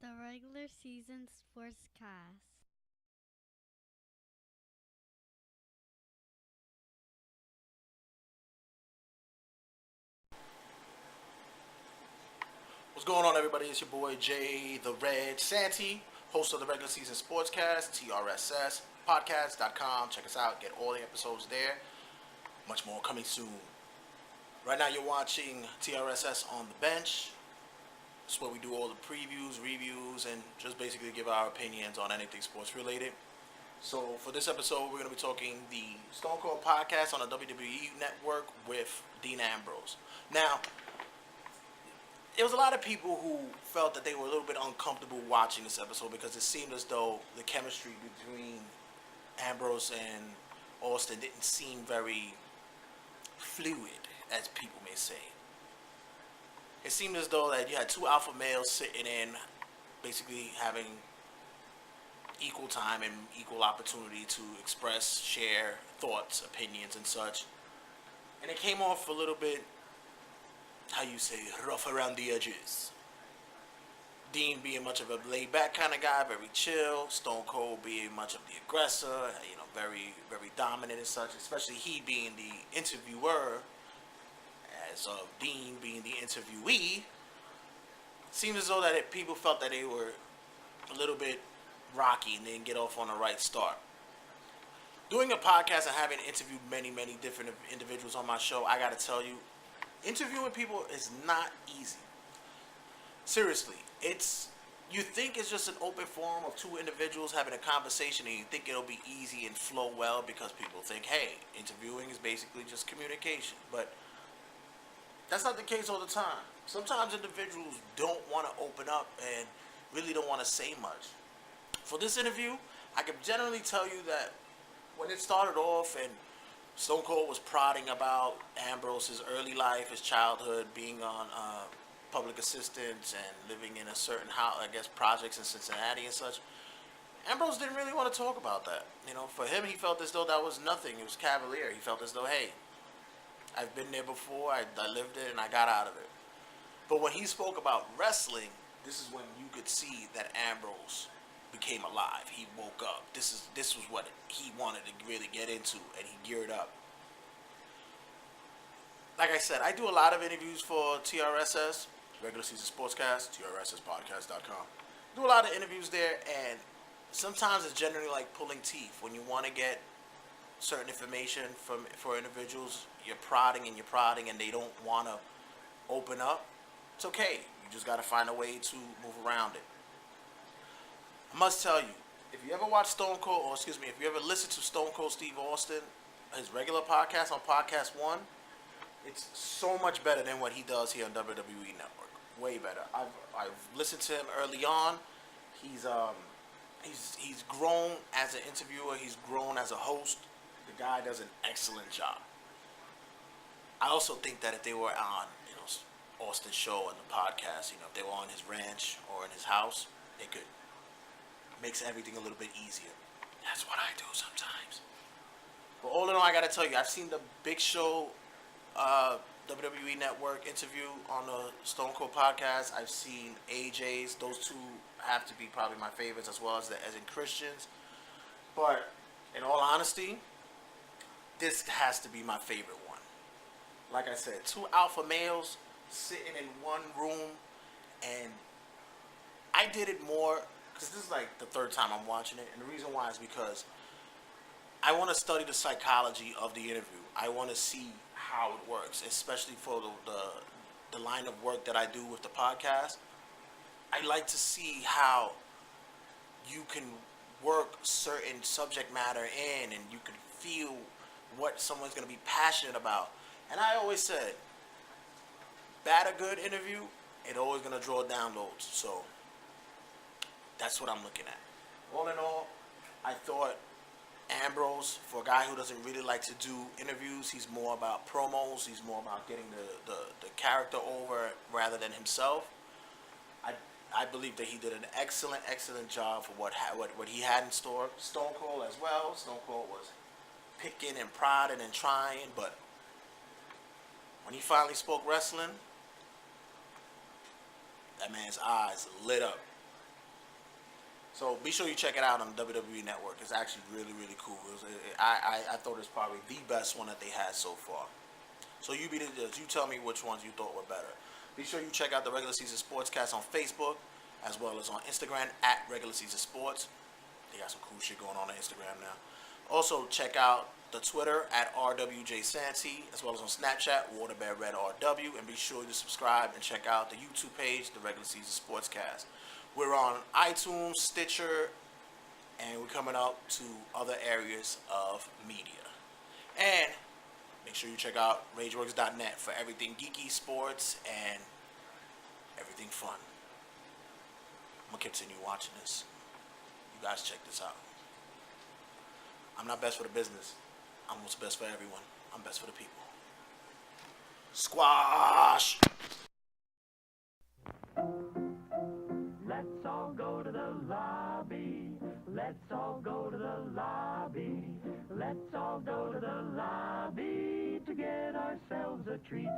The regular season sportscast. What's going on, everybody? It's your boy Jay the Red Santee, host of the regular season sportscast, TRSS Podcast.com. Check us out, get all the episodes there. Much more coming soon. Right now, you're watching TRSS On The Bench. It's where we do all the previews, reviews, and just basically give our opinions on anything sports related. So, for this episode, we're going to be talking the Stone Cold podcast on the WWE Network with Dean Ambrose. Now, there was a lot of people who felt that they were a little bit uncomfortable watching this episode because it seemed as though the chemistry between Ambrose and Austin didn't seem very fluid, as people may say. It seemed as though that you had two alpha males sitting in, basically having equal time and equal opportunity to express, share thoughts, opinions, and such. And it came off a little bit, how you say, rough around the edges. Dean being much of a laid back kind of guy, very chill. Stone Cold being much of the aggressor, very, very dominant and such, especially he being the interviewer, as of Dean being the interviewee. Seemed as though that people felt that they were a little bit rocky and didn't get off on the right start. Doing a podcast and having interviewed many, many different individuals on my show, I gotta tell you, interviewing people is not easy. Seriously, you think it's just an open forum of two individuals having a conversation and you think it'll be easy and flow well because people think, hey, interviewing is basically just communication. But that's not the case all the time. Sometimes individuals don't want to open up and really don't want to say much. For this interview, I can generally tell you that when it started off and Stone Cold was prodding about Ambrose's early life, his childhood, being on public assistance and living in a certain house, projects in Cincinnati and such. Ambrose didn't really want to talk about that. For him, he felt as though that was nothing. It was cavalier. He felt as though, hey, I've been there before, I lived it, and I got out of it. But when he spoke about wrestling, this is when you could see that Ambrose became alive. He woke up. This was what he wanted to really get into, and he geared up. Like I said, I do a lot of interviews for TRSS, Regular Season Sportscast, TRSSPodcast.com. Do a lot of interviews there, and sometimes it's generally like pulling teeth. When you want to get certain information for individuals, you're prodding, and they don't want to open up. It's okay. You just got to find a way to move around it. I must tell you, if you ever watch if you ever listen to Stone Cold Steve Austin, his regular podcast on Podcast One, it's so much better than what he does here on WWE Network. Way better. I've listened to him early on. He's grown as an interviewer. He's grown as a host. The guy does an excellent job. I also think that if they were on Austin's show and the podcast, if they were on his ranch or in his house, it could makes everything a little bit easier. That's what I do sometimes. But all in all, I gotta tell you, I've seen the Big Show WWE Network interview on the Stone Cold podcast. I've seen AJ's. Those two have to be probably my favorites, as well as in Christians. But in all honesty, this has to be my favorite one. Like I said, two alpha males sitting in one room, and I did it more because this is like the third time I'm watching it, and the reason why is because I want to study the psychology of the interview. I want to see how it works, especially for the line of work that I do with the podcast. I like to see how you can work certain subject matter in, and you can feel what someone's going to be passionate about. And I always said, bad or good interview, it's always going to draw downloads. So that's what I'm looking at. All in all, I thought Ambrose, for a guy who doesn't really like to do interviews, he's more about promos. He's more about getting the character over rather than himself. I believe that he did an excellent job for what he had in store. Stone Cold as well. Stone Cold was picking and prodding and trying, but when he finally spoke wrestling, that man's eyes lit up. So be sure you check it out on the WWE Network. It's actually really, really cool. I thought it was probably the best one that they had so far. So you be the judge. You tell me which ones you thought were better. Be sure you check out the Regular Season Sportscast on Facebook, as well as on Instagram at Regular Season Sports. They got some cool shit going on Instagram now. Also check out the Twitter at RWJSanty, as well as on Snapchat, WaterBearRedRW, and be sure to subscribe and check out the YouTube page, the Regular Season Sportscast. We're on iTunes, Stitcher, and we're coming up to other areas of media. And make sure you check out RageWorks.net for everything geeky, sports, and everything fun. I'm going to continue watching this. You guys check this out. I'm not best for the business. I'm what's best for everyone. I'm best for the people. Squash! Let's all go to the lobby. Let's all go to the lobby. Let's all go to the lobby to get ourselves a treat.